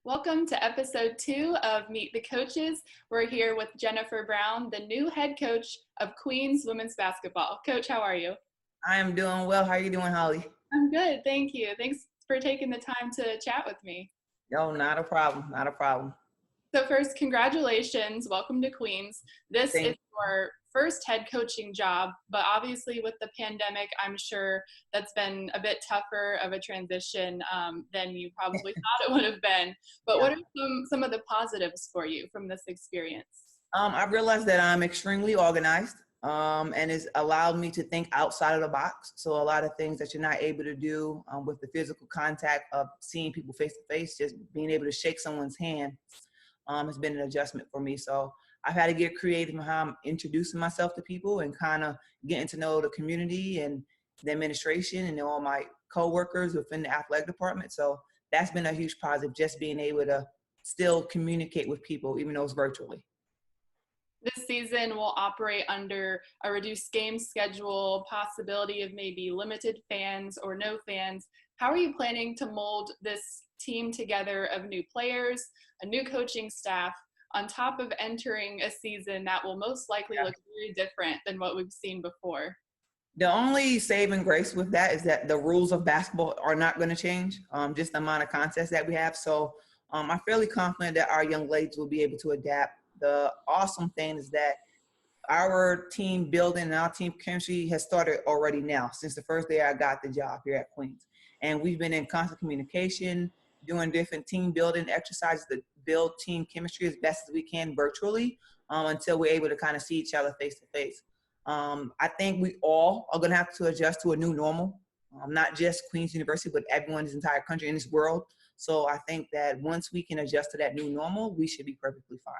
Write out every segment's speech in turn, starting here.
Welcome to episode 2 of Meet the Coaches. We're here with Jennifer Brown, the new head coach of Queens women's basketball. Coach, how are you? I am doing well. How are you doing, Holly? I'm good, thank you. Thanks for taking the time to chat with me. No, not a problem. Not a problem. So first, congratulations. Welcome to Queens. This is Thank your first head coaching job, but obviously with the pandemic, I'm sure that's been a bit tougher of a transition than you probably thought it would have been. But yeah. what are some of the positives for you from this experience? I realized that I'm extremely organized, and it's allowed me to think outside of the box. So a lot of things that you're not able to do with the physical contact of seeing people face to face, just being able to shake someone's hand has been an adjustment for me. So I've had to get creative in how I'm introducing myself to people and kind of getting to know the community and the administration and all my coworkers within the athletic department. So that's been a huge positive, just being able to still communicate with people, even though it's virtually. This season will operate under a reduced game schedule, possibility of maybe limited fans or no fans. How are you planning to mold this team together of new players, a new coaching staff, on top of entering a season that will most likely look very different than what we've seen before? The only saving grace with that is that the rules of basketball are not going to change, just the amount of contests that we have. So I'm fairly confident that our young ladies will be able to adapt. The awesome thing is that our team building and our team chemistry has started already now, since the first day I got the job here at Queens. And we've been in constant communication, doing different team building exercises to build team chemistry as best as we can virtually until we're able to kind of see each other face to face. I think we all are going to have to adjust to a new normal, not just Queens University, but everyone in this entire country, in this world. So I think that once we can adjust to that new normal, we should be perfectly fine.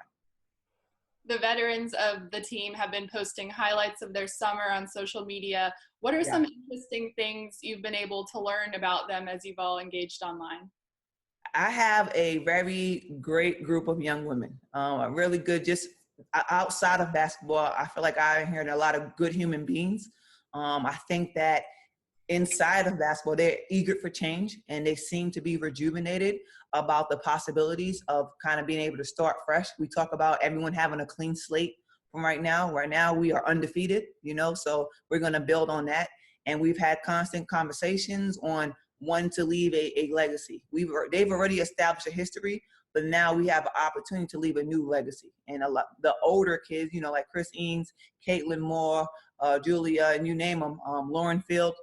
The veterans of the team have been posting highlights of their summer on social media. What are some interesting things you've been able to learn about them as you've all engaged online? I have a very great group of young women, really good, just outside of basketball. I feel like I inherited a lot of good human beings. I think that inside of basketball, they're eager for change and they seem to be rejuvenated about the possibilities of kind of being able to start fresh. We talk about everyone having a clean slate from right now. Right now, we are undefeated, so we're going to build on that. And we've had constant conversations on one to leave a legacy. They've already established a history, but now we have an opportunity to leave a new legacy. And the older kids, like Chris Eanes, Caitlin Moore, Julia, and you name them, Lauren Field,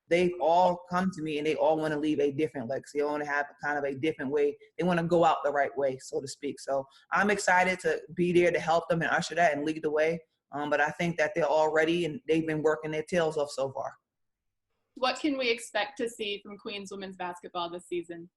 they've all come to me and they all want to leave a different legacy. They want to have kind of a different way. They want to go out the right way, so to speak. So I'm excited to be there to help them and usher that and lead the way. But I think that they're all ready and they've been working their tails off so far. What can we expect to see from Queens women's basketball this season?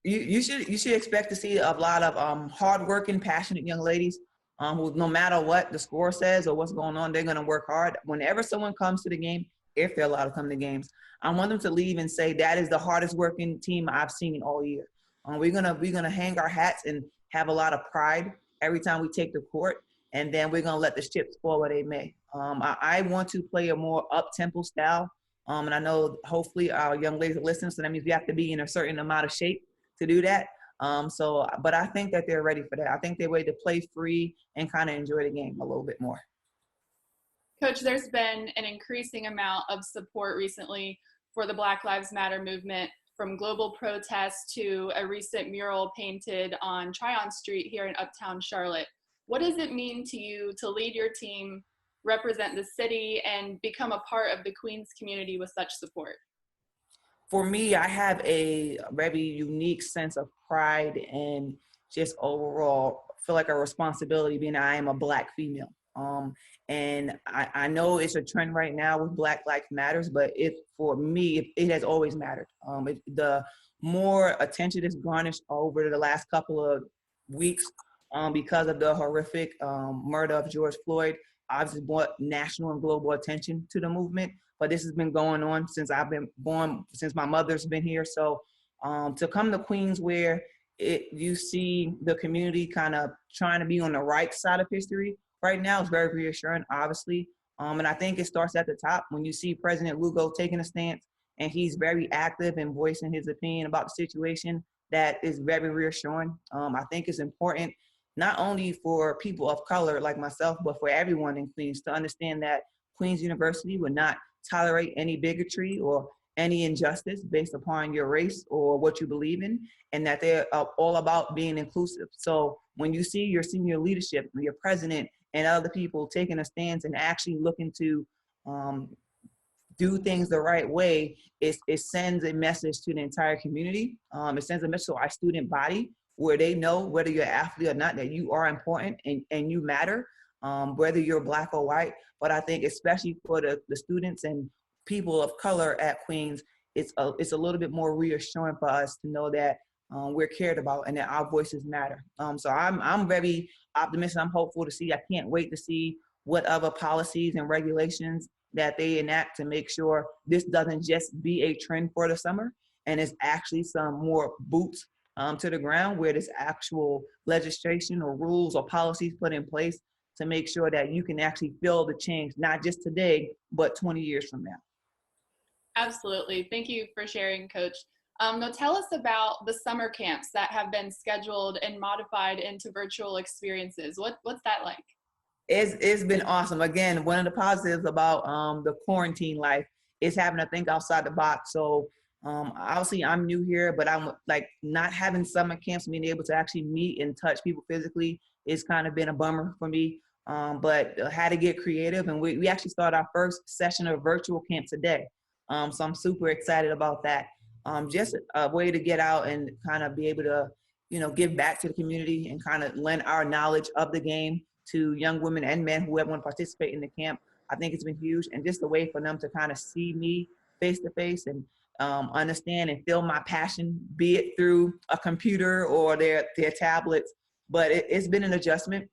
You should expect to see a lot of hardworking, passionate young ladies who, no matter what the score says or what's going on, they're going to work hard. Whenever someone comes to the game, if they're allowed to come to games, I want them to leave and say that is the hardest working team I've seen all year. We're gonna hang our hats and have a lot of pride every time we take the court, and then we're gonna let the chips fall where they may. I want to play a more up-tempo style, and I know hopefully our young ladies are listening, so that means we have to be in a certain amount of shape to do that. But I think that they're ready for that. I think they're ready to play free and kind of enjoy the game a little bit more. Coach, there's been an increasing amount of support recently for the Black Lives Matter movement, from global protests to a recent mural painted on Tryon Street here in Uptown Charlotte. What does it mean to you to lead your team, represent the city, and become a part of the Queens community with such support? For me, I have a very unique sense of pride and just overall feel like a responsibility being I am a Black female. And I know it's a trend right now with Black Lives Matters, but for me, it has always mattered. The more attention is garnished over the last couple of weeks because of the horrific murder of George Floyd, obviously brought national and global attention to the movement. But this has been going on since I've been born, since my mother's been here. So to come to Queens where you see the community kind of trying to be on the right side of history right now is very reassuring, obviously. And I think it starts at the top when you see President Lugo taking a stance and he's very active and voicing his opinion about the situation. that is very reassuring. I think it's important not only for people of color like myself, but for everyone in Queens to understand that Queens University would not tolerate any bigotry or any injustice based upon your race or what you believe in, and that they're all about being inclusive. So when you see your senior leadership, your president, and other people taking a stance and actually looking to um, do things the right way, it sends a message to the entire community. It sends a message to our student body where they know whether you're an athlete or not, that you are important and you matter, whether you're black or white. But I think especially for the students and people of color at Queens, it's a little bit more reassuring for us to know that we're cared about and that our voices matter. So I'm very optimistic. I'm hopeful to see. I can't wait to see what other policies and regulations that they enact to make sure this doesn't just be a trend for the summer and it's actually some more boots to the ground where there's actual legislation or rules or policies put in place to make sure that you can actually feel the change, not just today, but 20 years from now. Absolutely. Thank you for sharing, Coach. Now tell us about the summer camps that have been scheduled and modified into virtual experiences. What's that like? It's been awesome. Again, one of the positives about the quarantine life is having to think outside the box. So obviously I'm new here, but I'm like not having summer camps, being able to actually meet and touch people physically is kind of been a bummer for me. But had to get creative, and we actually started our first session of virtual camp today. So I'm super excited about that. Just a way to get out and kind of be able to, give back to the community and kind of lend our knowledge of the game to young women and men who want to participate in the camp. I think it's been huge, and just a way for them to kind of see me face to face and understand and feel my passion, be it through a computer or their tablets. But it's been an adjustment,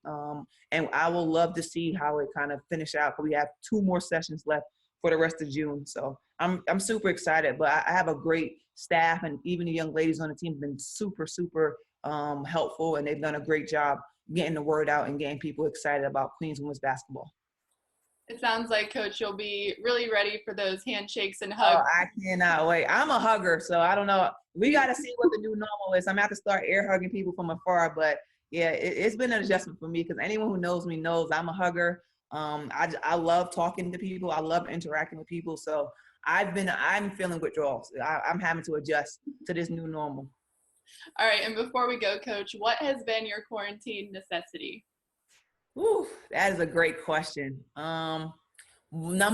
and I will love to see how it kind of finish out. We have 2 more sessions left for the rest of June, so I'm super excited. But I have a great staff, and even the young ladies on the team have been super helpful, and they've done a great job getting the word out and getting people excited about Queens women's basketball. It sounds like, Coach, you'll be really ready for those handshakes and Oh, hugs. I cannot wait. I'm a hugger, so I don't know. We got to see what the new normal is. I'm gonna have to start air hugging people from afar, but yeah, it's been an adjustment for me because anyone who knows me knows I'm a hugger. I love talking to people. I love interacting with people. So I'm feeling withdrawals. I'm having to adjust to this new normal. All right, and before we go, Coach, what has been your quarantine necessity? Ooh, that is a great question. Number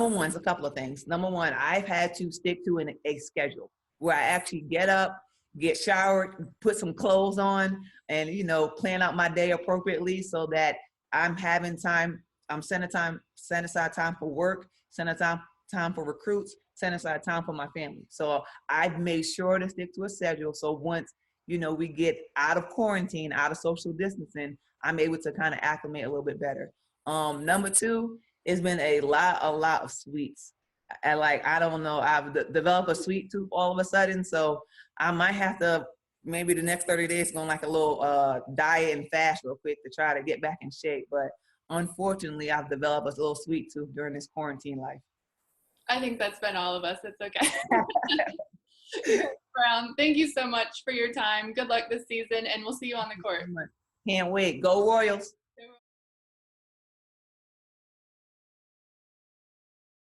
one is a couple of things. Number one, I've had to stick to a schedule where I actually get up, get showered, put some clothes on, and plan out my day appropriately so that I'm having time. I'm setting aside time for work, setting aside time for recruits, setting aside time for my family. So I've made sure to stick to a schedule. So once we get out of quarantine, out of social distancing, I'm able to kind of acclimate a little bit better. Number two, it's been a lot of sweets. And I don't know, I've developed a sweet tooth all of a sudden. So I might have to maybe the next 30 days go on like a little diet and fast real quick to try to get back in shape. But unfortunately, I've developed a little sweet tooth during this quarantine life. I think that's been all of us. It's okay. Brown, thank you so much for your time. Good luck this season, and we'll see you on the court. Can't wait. Go Royals.